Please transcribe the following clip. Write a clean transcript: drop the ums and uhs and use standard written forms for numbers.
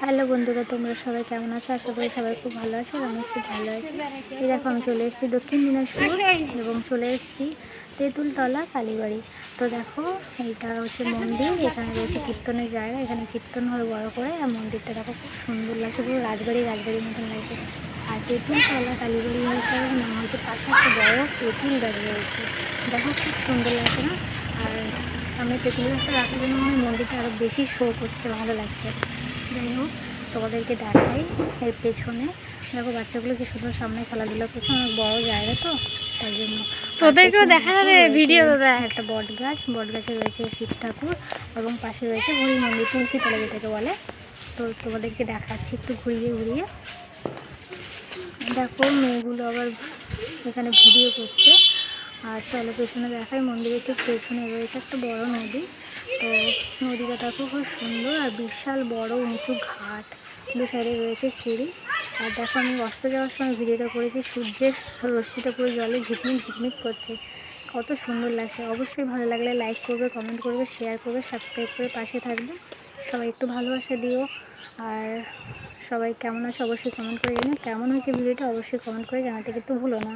Hello বন্ধুরা, তোমরা সবাই কেমন আছো? আশা করি সবাই খুব ভালো আছো আর আমি খুব ভালো আছি। এই দেখো, আমি চলে এসেছি দক্ষিণ দিনাজপুর এবং চলে এসেছি তেঁতুলতলা কালীবাড়ি। তো দেখো, এইটা হচ্ছে মন্দির। এখানে রয়েছে কীর্তনের জায়গা, এখানে কীর্তন হয় বড় করে। আর মন্দিরটা দেখো খুব সুন্দর লাগছে, পুরো রাজবাড়ির মতন লাগছে। আর তেঁতুলতলা কালীবাড়ি নাম হয়েছে, পাশে একটা বড় তেঁতুল গাছ রয়েছে। দেখো খুব সুন্দর লাগছে না? আর সামনে তেঁতুল গাছটা রাখার জন্য মন্দিরটা আরও বেশি শো করছে, ভালো লাগছে। যাই হোক, তোমাদেরকে দেখাই এর পেছনে। দেখো বাচ্চাগুলো কি সুন্দর সামনে খেলাধুলা করছে, অনেক বড় জায়গা তো তাই জন্য। তোদেরকেও দেখা যাবে ভিডিও। একটা বট গাছে রয়েছে শিব ঠাকুর এবং পাশে রয়েছে হরি মন্দির, তুলসীতলা যেটাকে বলে। তো তোমাদেরকে দেখাচ্ছি একটু ঘুরিয়ে ঘুরিয়ে। দেখো মেয়েগুলো আবার এখানে ভিডিও করছে। আর চলো পেছনে দেখাই, মন্দিরের ঠিক পেছনে রয়েছে একটা বড় নদী। তো নদীটা দেখো খুব সুন্দর আর বিশাল বড় উঁচু ঘাট, দু সাইডে রয়েছে সিঁড়ি। আর দেখো, আমি অস্ত যাওয়ার সময় ভিডিওটা করেছি, সূর্যের রশ্মিটা পুরো জলে ঝিকমিক করছে, কত সুন্দর লাগছে। অবশ্যই ভালো লাগলে লাইক করবে, কমেন্ট করবে, শেয়ার করবে, সাবস্ক্রাইব করে পাশে থাকবে। সবাই একটু ভালোবাসা দিও। আর সবাই কেমন আছে অবশ্যই কমেন্ট করে জানিও। কেমন হয়েছে ভিডিওটা অবশ্যই কমেন্ট করে জানাতে কিন্তু ভুলো না।